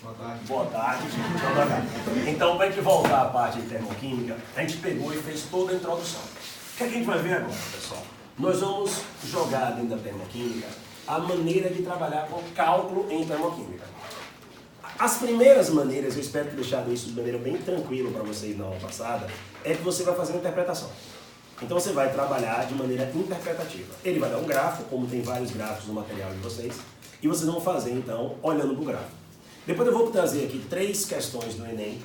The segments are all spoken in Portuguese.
Boa tarde. Boa tarde. Então, para a gente voltar à parte de termoquímica, a gente pegou e fez toda a introdução. O que é que a gente vai ver agora, pessoal? Nós vamos jogar dentro da termoquímica a maneira de trabalhar com cálculo em termoquímica. As primeiras maneiras, eu espero ter deixado isso de maneira bem tranquila para vocês na aula passada, é que você vai fazer uma interpretação. Então você vai trabalhar de maneira interpretativa. Ele vai dar um gráfico, como tem vários gráficos no material de vocês, e vocês vão fazer então olhando para o gráfico. Depois eu vou trazer aqui 3 questões do Enem,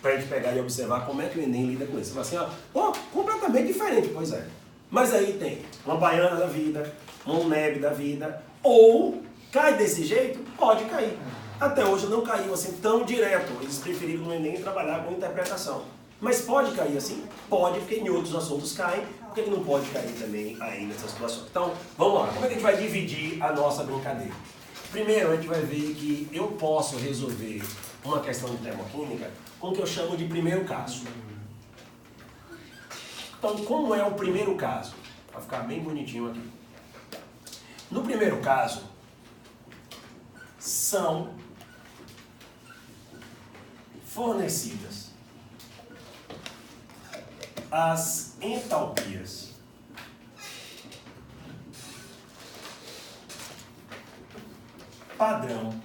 para a gente pegar e observar como é que o Enem lida com isso. Você fala assim, ó, completamente diferente, pois é. Mas aí tem uma baiana da vida, um NEB da vida, ou cai desse jeito? Pode cair. Até hoje não caiu assim tão direto. Eles preferiram no Enem trabalhar com interpretação. Mas pode cair assim? Pode, porque em outros assuntos caem. Por que não pode cair também aí nessas situações? Então, vamos lá. Como é que a gente vai dividir a nossa brincadeira? Primeiro, a gente vai ver que eu posso resolver uma questão de termoquímica com o que eu chamo de primeiro caso. Então, como é o primeiro caso? Vai ficar bem bonitinho aqui. No primeiro caso, são fornecidas as entalpias padrão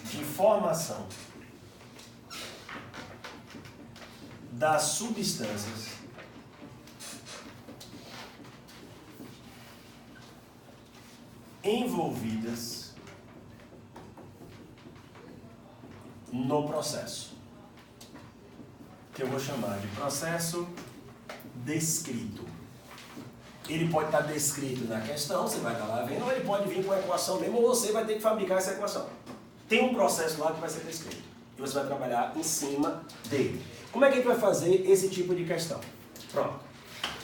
de formação das substâncias envolvidas no processo, que eu vou chamar de processo descrito. Ele pode estar descrito na questão, você vai estar lá vendo, ou ele pode vir com a equação mesmo, ou você vai ter que fabricar essa equação. Tem um processo lá que vai ser descrito, e você vai trabalhar em cima dele. Como é que a gente vai fazer esse tipo de questão? Pronto.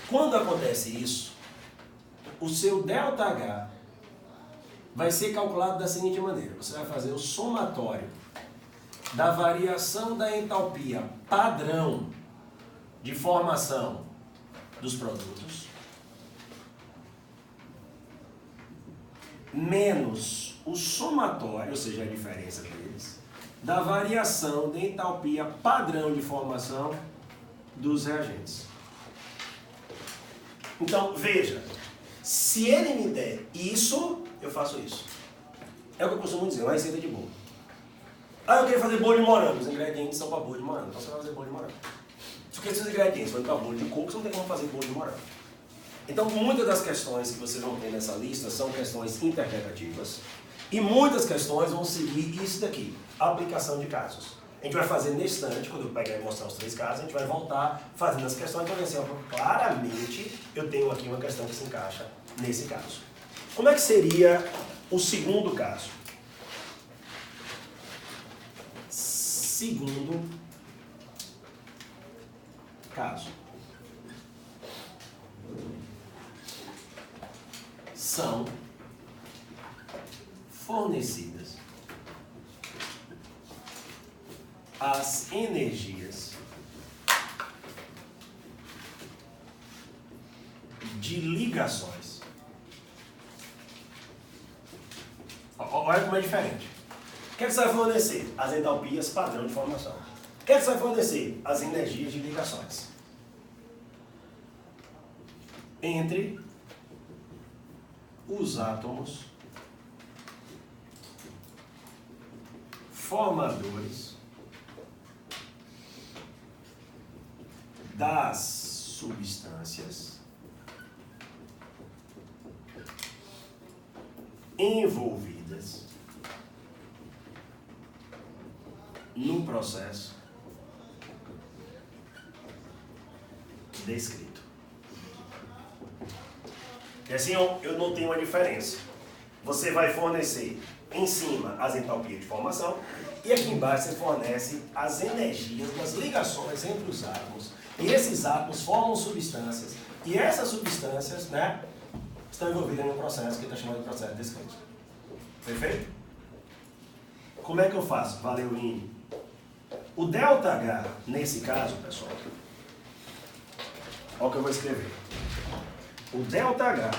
Quando acontece isso, o seu ΔH vai ser calculado da seguinte maneira. Você vai fazer o somatório da variação da entalpia padrão de formação dos produtos menos o somatório, ou seja, a diferença deles, da variação da entalpia padrão de formação dos reagentes. Então, veja, se ele me der isso, eu faço isso. É o que eu costumo dizer, uma receita de bolo. Eu queria fazer bolo de morango. Os ingredientes são para bolo de morango. Então você vai fazer bolo de morango. Se esses ingredientes forem para bolo de coco, você não tem como fazer bolo de morango. Então, muitas das questões que vocês vão ter nessa lista são questões interpretativas. E muitas questões vão seguir isso daqui, aplicação de casos. A gente vai fazer nesse instante, quando eu pegar e mostrar os 3 casos, a gente vai voltar fazendo as questões para ver assim, claramente eu tenho aqui uma questão que se encaixa nesse caso. Como é que seria o segundo caso? Segundo caso. São fornecidas as energias de ligações. Olha como é diferente. O que é que você vai fornecer? As entalpias padrão de formação. O que é que você vai fornecer? As energias de ligações entre os átomos formadores das substâncias envolvidas no processo descrito. E assim eu não tenho uma diferença. Você vai fornecer em cima as entalpias de formação e aqui embaixo você fornece as energias das ligações entre os átomos. E esses átomos formam substâncias. E essas substâncias, né, estão envolvidas em um processo que está chamado de processo descrito. Perfeito? Como é que eu faço? Valeu, Vini. O ΔH, nesse caso, pessoal, olha o que eu vou escrever. O ΔH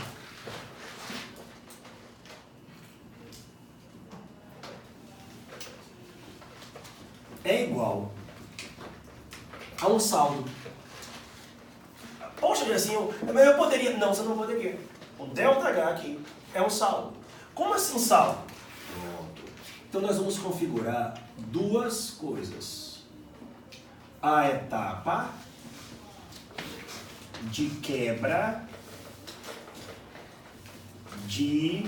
é igual a um saldo. Poxa, assim, eu poderia... Não, você não poderia. O ΔH aqui é um saldo. Como assim saldo? Pronto. Então nós vamos configurar duas coisas. A etapa de quebra de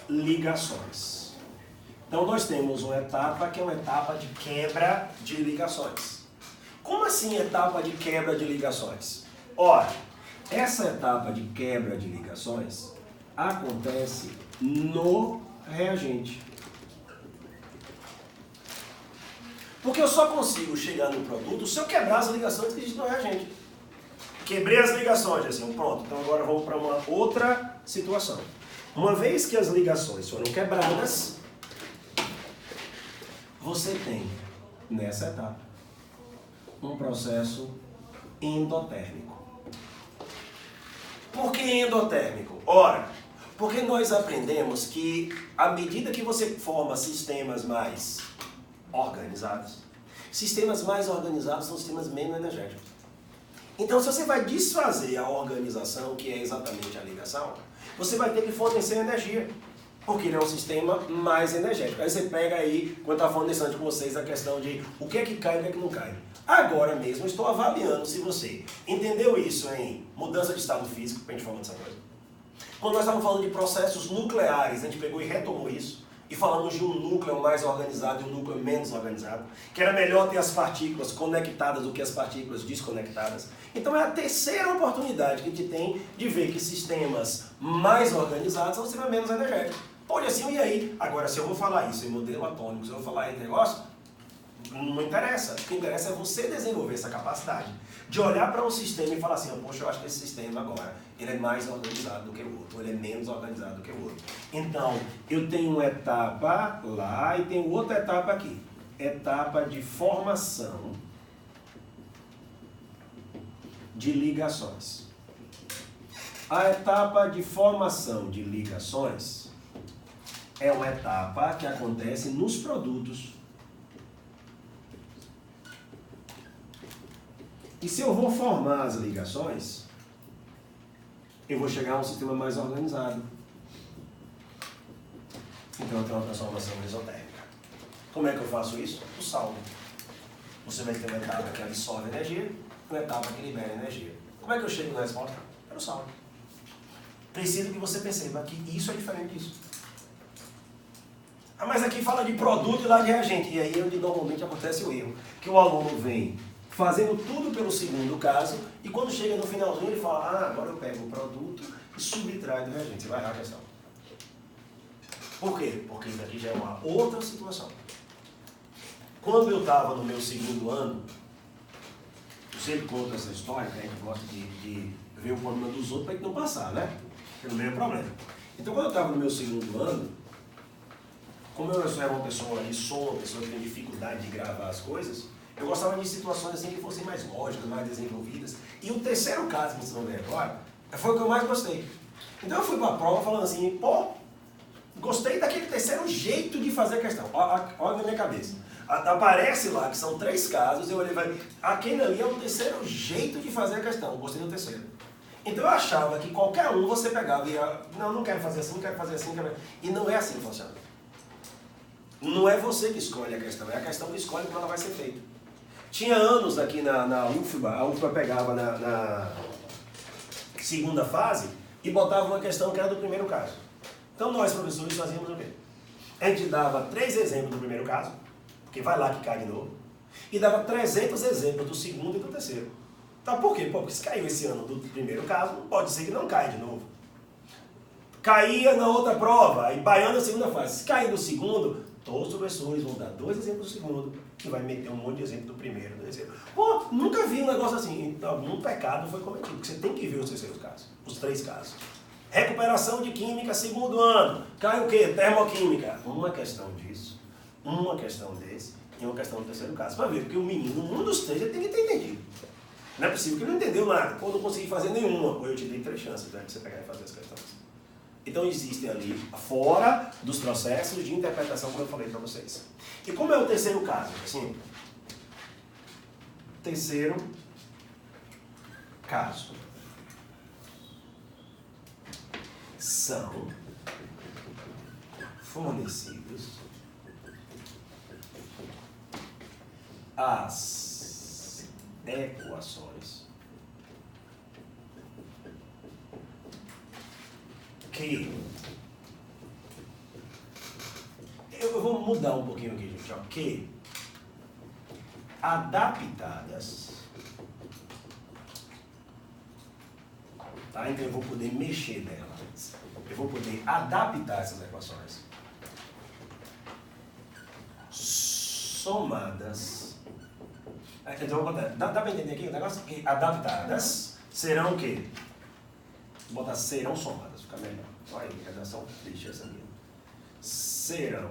ligações. Então nós temos uma etapa que é uma etapa de quebra de ligações. Como assim etapa de quebra de ligações? Ora, essa etapa de quebra de ligações acontece no reagente. Porque eu só consigo chegar no produto se eu quebrar as ligações que existem no reagente. Quebrei as ligações, assim, pronto. Então agora vamos para uma outra situação. Uma vez que as ligações foram quebradas, você tem, nessa etapa, um processo endotérmico. Por que endotérmico? Ora, porque nós aprendemos que à medida que você forma sistemas mais organizados são sistemas menos energéticos. Então, se você vai desfazer a organização, que é exatamente a ligação, você vai ter que fornecer energia, porque ele é um sistema mais energético. Aí você pega aí, quando eu estava falando nesse antes com vocês, a questão de o que é que cai e o que é que não cai. Agora mesmo, estou avaliando se você entendeu isso em mudança de estado físico, para a gente falar dessa coisa. Quando nós estávamos falando de processos nucleares, a gente pegou e retomou isso, e falamos de um núcleo mais organizado e um núcleo menos organizado, que era melhor ter as partículas conectadas do que as partículas desconectadas. Então é a terceira oportunidade que a gente tem de ver que sistemas mais organizados são sistemas menos energéticos. Olha assim, e aí? Agora, se eu vou falar isso em modelo atômico, se eu vou falar em negócio, não interessa. O que interessa é você desenvolver essa capacidade de olhar para um sistema e falar assim, poxa, eu acho que esse sistema agora, ele é mais organizado do que o outro, ou ele é menos organizado do que o outro. Então, eu tenho uma etapa lá e tenho outra etapa aqui. Etapa de formação de ligações. A etapa de formação de ligações é uma etapa que acontece nos produtos. E se eu vou formar as ligações, eu vou chegar a um sistema mais organizado. Então eu tenho uma transformação esotérica. Como é que eu faço isso? O saldo. Você vai ter uma etapa que absorve energia, uma etapa que libera energia. Como é que eu chego na resposta? Pelo saldo. Preciso que você perceba que isso é diferente disso. Mas aqui fala de produto e lá de reagente. E aí é onde normalmente acontece o erro. Que o aluno vem fazendo tudo pelo segundo caso, e quando chega no finalzinho ele fala, agora eu pego o produto e subtrai do reagente. Você vai errar a questão. Por quê? Porque isso aqui já é uma outra situação. Quando eu estava no meu segundo ano, eu sempre conto essa história, que a gente gosta de ver o problema dos outros para a gente não passar, né? Pelo mesmo problema. Então quando eu estava no meu segundo ano, como eu era uma pessoa de som, uma pessoa que tem dificuldade de gravar as coisas, eu gostava de situações assim que fossem mais lógicas, mais desenvolvidas. E o terceiro caso que vocês vão ver agora foi o que eu mais gostei. Então eu fui para a prova falando assim, gostei daquele terceiro jeito de fazer a questão. Olha na minha cabeça. Aparece lá que são 3 casos, eu olhei e falei, aquele ali é o terceiro jeito de fazer a questão. Gostei do terceiro. Então eu achava que qualquer um você pegava e ia, não quero fazer assim, não quero fazer assim, não quero... E não é assim que funciona. Não é você que escolhe a questão, é a questão que escolhe como ela vai ser feita. Tinha anos aqui na UFBA, a UFBA pegava na segunda fase e botava uma questão que era do primeiro caso. Então nós, professores, fazíamos o quê? A gente dava 3 exemplos do primeiro caso, porque vai lá que cai de novo, e dava 300 exemplos do segundo e do terceiro. Tá, por quê? Porque se caiu esse ano do primeiro caso, não pode ser que não caia de novo. Caía na outra prova, e baiano na segunda fase. Se cair no segundo, todos os professores vão dar 2 exemplos do segundo, que vai meter um monte de exemplo do primeiro, do terceiro. Nunca vi um negócio assim. Então, algum pecado foi cometido, porque você tem que ver os terceiros casos, os 3 casos. Recuperação de química, segundo ano. Cai o quê? Termoquímica. Uma questão disso, uma questão desse, e uma questão do terceiro caso. Para ver, porque o menino, um dos 3, ele tem que ter entendido. Não é possível que ele não entendeu nada. Não consegui fazer nenhuma. Ou eu te dei 3 chances de você pegar e fazer as questões. Então existem ali, fora dos processos de interpretação, como eu falei para vocês. E como é o terceiro caso? Assim, terceiro caso. São fornecidos as equações que... Eu vou mudar um pouquinho aqui, gente. Ó, que adaptadas... Tá? Então eu vou poder mexer nela. Eu vou poder adaptar essas equações. Somadas. Então eu vou botar. Dá para entender aqui o negócio? Que adaptadas serão o quê? Vou botar serão somadas, fica melhor. Olha aí, redação triste essa minha. Serão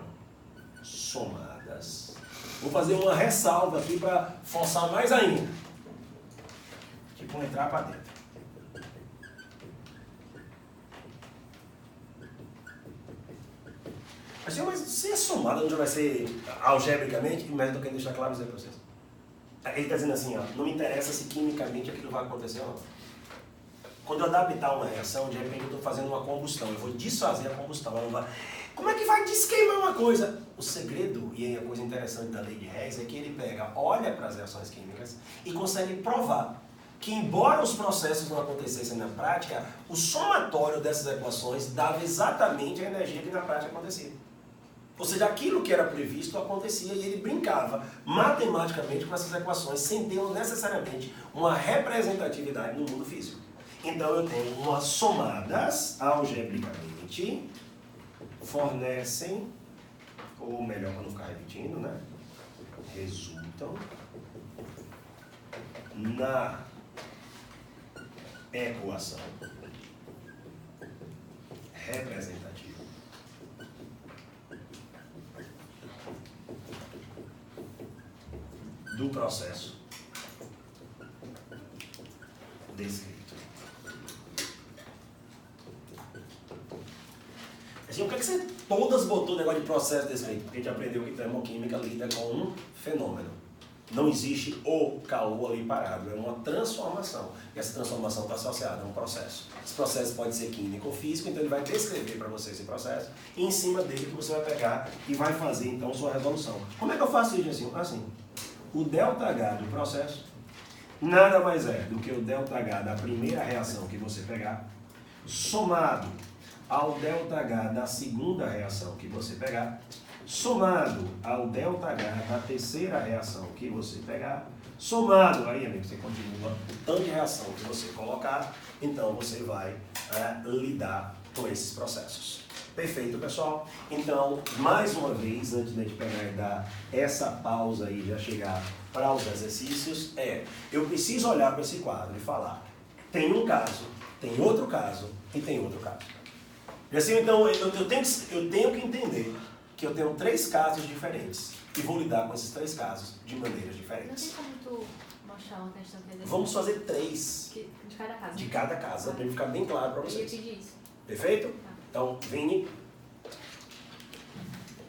somadas. Vou fazer uma ressalva aqui para forçar mais ainda. Tipo, entrar para dentro. Assim, mas se é somada, não vai ser algebricamente, mas eu tô querendo deixar claro isso aí para vocês. Ele está dizendo assim, ó, não me interessa se quimicamente aquilo vai acontecer ou não. Quando eu adaptar uma reação, de repente eu estou fazendo uma combustão, eu vou desfazer a combustão. Ela não vai... Como é que vai desqueimar uma coisa? O segredo, e a coisa interessante da lei de Higgs, é que ele pega, olha para as reações químicas e consegue provar que, embora os processos não acontecessem na prática, o somatório dessas equações dava exatamente a energia que na prática acontecia. Ou seja, aquilo que era previsto acontecia e ele brincava matematicamente com essas equações sem ter necessariamente uma representatividade no mundo físico. Então eu tenho umas somadas algebricamente fornecem, ou melhor para não ficar repetindo, né? Resultam na equação representativa do processo descrito. Assim, por que você todas botou o negócio de processo descrito? Porque a gente aprendeu que termoquímica lida com um fenômeno. Não existe o calor ali parado, é uma transformação. E essa transformação está associada a um processo. Esse processo pode ser químico ou físico, então ele vai descrever para você esse processo, e em cima dele que você vai pegar e vai fazer então sua resolução. Como é que eu faço isso assim? Assim, o ΔH do processo nada mais é do que o ΔH da primeira reação que você pegar, somado ao ΔH da segunda reação que você pegar, somado ao ΔH da terceira reação que você pegar, somado, aí amigo, você continua o tanto de reação que você colocar, então você vai lidar com esses processos. Perfeito, pessoal? Então, mais uma vez, antes de a gente pegar e dar essa pausa aí, já chegar para os exercícios, eu preciso olhar para esse quadro e falar, tem um caso, tem outro caso e tem outro caso. E assim, então, eu tenho que entender que eu tenho 3 casos diferentes e vou lidar com esses 3 casos de maneiras diferentes. Não tem como tu mostrar uma questão que é Vamos fazer 3 de cada caso. de cada caso, para ficar bem claro para vocês. Eu ia pedir isso. Perfeito? Tá. Então, Vini,